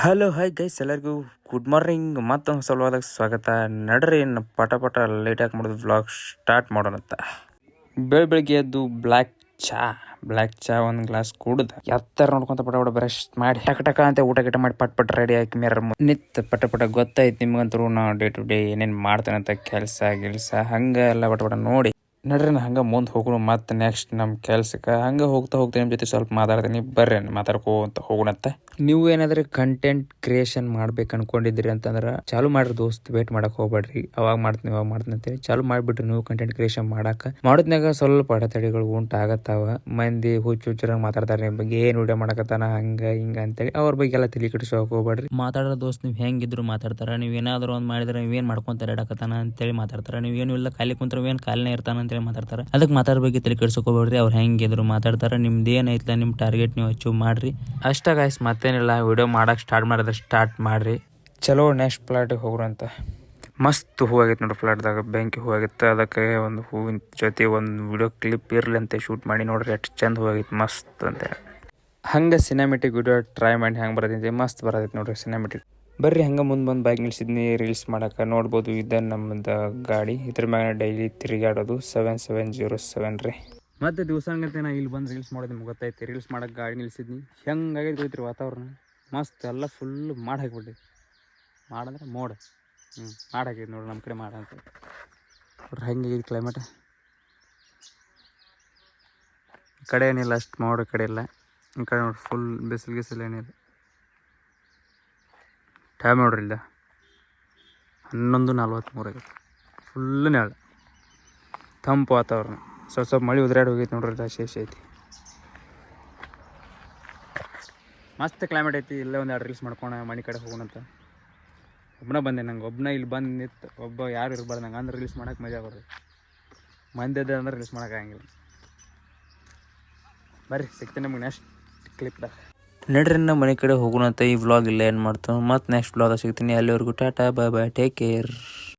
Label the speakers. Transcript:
Speaker 1: Hello hi guys, ಎಲ್ಲರಿಗೂ good morning. ಮತ್ತೊಂದು ಸಲುವಾದಾಗ ಸ್ವಾಗತ. ನಡ್ರಿ ಇನ್ನು ಪಟ ಪಟ ಲೇಟಾಗಿ ಮಾಡೋದು ವ್ಲಾಗ್ ಸ್ಟಾರ್ಟ್ ಮಾಡೋಣಂತ. ಬೆಳಗ್ಗೆ ಎದ್ದು ಬ್ಲ್ಯಾಕ್ ಚಾ ಒಂದು ಗ್ಲಾಸ್ ಕುಡ್ದು ಎತ್ತರ ನೋಡ್ಕೊಂತ ಪಟ ಪಟ ಬ್ರಷ್ ಮಾಡಿ ಟಕ ಟಕ ಅಂತ ಊಟ ಗಿಟ ಮಾಡಿ ಪಟ್ ಪಟ್ ರೆಡಿ ಆಗಿ ಮೇರ ನಿತ್ ಪಟ ಪಟ ಗೊತ್ತಾಯ್ತು ನಿಮ್ಗಂತರೂ ನಾವು ಡೇ ಟು ಡೇ ಏನೇನು ಮಾಡ್ತೇನಂತ ಕೆಲಸ ಹಂಗೆ ಎಲ್ಲ ಪಟ ಪಟ ನೋಡಿ ನಡ್ರಿ ಹಂಗೆ ಮುಂದೆ ಹೋಗೋಣ. ಮತ್ತೆ ನೆಕ್ಸ್ಟ್ ನಮ್ಮ ಕೆಲ್ಸಕ್ಕೆ ಹಂಗೆ ಹೋಗ್ತಾ ನಿಮ್ಮ ಜೊತೆ ಸ್ವಲ್ಪ ಮಾತಾಡ್ತೀನಿ. ಬರ್ರಿ ಮಾತಾಡ್ಕೋಂತ ಹೋಗೋಣಂತ. ನೀವು ಏನಾದ್ರೆ ಕಂಟೆಂಟ್ ಕ್ರಿಯೇಷನ್ ಮಾಡ್ಬೇಕು ಅನ್ಕೊಂಡಿದ್ರಿ ಅಂತಂದ್ರೆ ಚಾಲು ಮಾಡ್ರಿ ದೋಸ್ತ್, ವೇಟ್ ಮಾಡಕ್ ಹೋಗ್ಬೇಡ್ರಿ. ಅವಾಗ ಮಾಡ್ತೀನಿ ಅಂತೇಳಿ ಚಾಲು ಮಾಡ್ಬಿಟ್ರಿ. ನೀವು ಕಂಟೆಂಟ್ ಕ್ರಿಯೇಷನ್ ಮಾಡೋದ್ನಾಗ ಸ್ವಲ್ಪ ಅಡೆತಡೆಗಳು ಉಂಟಾಗತ್ತಾವ. ಮಂದಿ ಹುಚ್ಚರಂಗ್ ಮಾತಾಡ್ತಾರೆ ನಿಮ್ಮ ಬಗ್ಗೆ, ಏನ್ ವಿಡಿಯೋ ಮಾಡಕತ್ತಾನ ಹಂಗ ಹಿಂಗ ಅಂತೇಳಿ ಅವ್ರ ಬಗ್ಗೆ ಎಲ್ಲ ತಲೆ ಕೆಡಿಸ್ಕೋಕ್ ಹೋಗ್ಬೇಡ್ರಿ. ಮಾತಾಡೋ ದೋಸ್ತ್ ನೀವು ಹೆಂಗಿದ್ರು ಮಾತಾಡ್ತಾರ. ನೀವ್ ಏನಾದ್ರು ಒಂದ್ ಮಾಡಿದ್ರೆ ನೀವೇನ್ ಮಾಡ್ಕೊಂತಾರೆ ಇಡಕತ್ತಾನ ಅಂತೇಳಿ ಮಾತಾಡ್ತಾರ. ನೀವೇನು ಇಲ್ಲ ಖಾಲಿ ಕುಂತ್ರ ಏನ್ ಕಾಲಿನೇ ಇರ್ತಾನ ಅಂತೇಳಿ ಮಾತಾಡ್ತಾರೆ. ಅದಕ್ಕೆ ಮಾತಾಡ ಬಗ್ಗೆ ತಲೆ ಕೆಡಿಸ್ಕೋಬೇಡ್ರಿ. ಅವ್ರು ಹೆಂಗಿದ್ರು ಮಾತಾಡ್ತಾರ. ನಿಮ್ದು ಏನೈತ್ಲ ನಿಮ್ ಟಾರ್ಗೆಟ್ ನೀವು ಅಚೀವ್ ಮಾಡ್ರಿ ಅಷ್ಟ ಗಾಯ್ಸ್. ಮತ್ತೇನಿಲ್ಲ, ವಿಡಿಯೋ ಮಾಡಕ್ ಸ್ಟಾರ್ಟ್ ಮಾಡಿದ್ರೆ ಸ್ಟಾರ್ಟ್ ಮಾಡ್ರಿ. ಚಲೋ ನೆಕ್ಸ್ಟ್ ಪ್ಲಾಟಿಗೆ ಹೋಗ್ರಂತ. ಮಸ್ತ್ ಹೂ ಆಗೈತೆ ನೋಡ್ರಿ ಫ್ಲಾಟ್ದಾಗ, ಬೆಂಕಿ ಹೂ ಆಗಿತ್ತು. ಅದಕ್ಕೆ ಒಂದು ಹೂವಿನ ಜೊತೆ ಒಂದು ವಿಡಿಯೋ ಕ್ಲಿಪ್ ಇರ್ಲಿ ಅಂತ ಶೂಟ್ ಮಾಡಿ ನೋಡ್ರಿ. ಎಷ್ಟು ಚಂದ ಹೂ ಆಗೈತೆ ಮಸ್ತ್ ಅಂತ. ಹಂಗೆ ಸಿನಿಮ್ಯಾಟಿಕ್ ವಿಡಿಯೋ ಟ್ರೈ ಮಾಡಿ ಹೆಂಗೆ ಬರೋದೈತಿ, ಮಸ್ತ್ ಬರೋದೈತೆ ನೋಡ್ರಿ ಸಿನಿಮ್ಯಾಟಿಕ್. ಬರ್ರಿ ಹಂಗೆ ಮುಂದೆ ಬೈಕ್ ನಿಲ್ಸಿದ್ನಿ ರೀಲ್ಸ್ ಮಾಡಕ್ಕೆ. ನೋಡ್ಬೋದು ಇದೆ ನಮ್ಮದು ಗಾಡಿ. ಇದ್ರ ಮ್ಯಾಗ ಡೈಲಿ ತಿರುಗಾಡೋದು 7707 ರೀ. ಮತ್ತೆ ದಿವಸ ಹಂಗಂತೆ ನಾ ಇಲ್ಲಿ ಬಂದು ರೀಲ್ಸ್ ಮಾಡೋದು ನಿಮ್ಗೆ ಗೊತ್ತೈತಿ. ರೀಲ್ಸ್ ಮಾಡಕ್ಕೆ ಗಾಡಿ ನಿಲ್ಸಿದ್ನಿ. ಹೆಂಗಾಗೈತೆ ಗೊತ್ತಿರಿ ವಾತಾವರಣ ಮಸ್ತ್. ಎಲ್ಲ ಫುಲ್ ಮಾಡಿ ಹಾಕಿಬಿಟ್ಟು ಮಾಡಂದ್ರೆ ಮೋಡ ಮಾಡಿ ಹಾಕಿದ್ ನೋಡ್ರಿ ನಮ್ಮ ಕಡೆ ಮಾಡ ಅಂತ ನೋಡ್ರಿ. ಹೆಂಗಾಗಿದೆ ಕ್ಲೈಮೇಟ್. ಈ ಕಡೆ ಏನಿಲ್ಲ, ಅಷ್ಟು ಮೋಡ ಕಡೆ ಇಲ್ಲ. ಈ ಕಡೆ ನೋಡ್ರಿ ಫುಲ್ ಬಿಸಿಲು ಏನಿಲ್ಲ. ಟೈಮ್ ನೋಡ್ರಿ ಇಲ್ಲ 11:43 ಆಗೈತೆ. ಫುಲ್ ನೆರಳು, ತಂಪು ವಾತಾವರಣ. ಸ್ವಲ್ಪ ಮಳೆ ಉದ್ರಾಡಿ ಹೋಗೈತೆ ನೋಡ್ರಿ. ಶೇಷ ಐತಿ, ಮಸ್ತ್ ಕ್ಲೈಮೇಟ್ ಐತಿ. ಇಲ್ಲೇ ಒಂದು 2 ರೀಲ್ಸ್ ಮಾಡ್ಕೊಳ ಮನೆ ಕಡೆ ಹೋಗೋಣಂತ. ಬಂದೆ ನಂಗೆ ಇಲ್ಲಿ ಬಂದು ನಿಂತು ಒಬ್ಬ ಯಾರು ಇರಬಾರ್ದು ನಂಗೆ. ಅಂದ್ರೆ ರೀಲ್ಸ್ ಮಾಡೋಕೆ ಮಜಾ ಬರ್ತದೆ. ಮಂದಿದೆ ಅಂದ್ರೆ ರೀಲ್ಸ್ ಮಾಡೋಕ್ಕಾಗಂಗಿಲ್ಲ. ಬರ್ರಿ ಸಿಗ್ತೇನೆ ನಮಗೆ ನೆಕ್ಸ್ಟ್ ಕ್ಲಿಪ್ದಾಗ. ನಡ್ರಿ ನಮ್ಮ ಮನೆ ಕಡೆ ಹೋಗೋಣಂತ. ಈ ವ್ಲಾಗ್ ಇಲ್ಲ ಏನು ಮಾಡ್ತಾವೆ. ಮತ್ತು ನೆಕ್ಸ್ಟ್ ವ್ಲಾಗ್ ಸಿಗ್ತೀನಿ. ಅಲ್ಲಿವರೆಗೂ ಟಾಟಾ ಬಾಯ್ ಬಾಯ್, ಟೇಕ್ ಕೇರ್.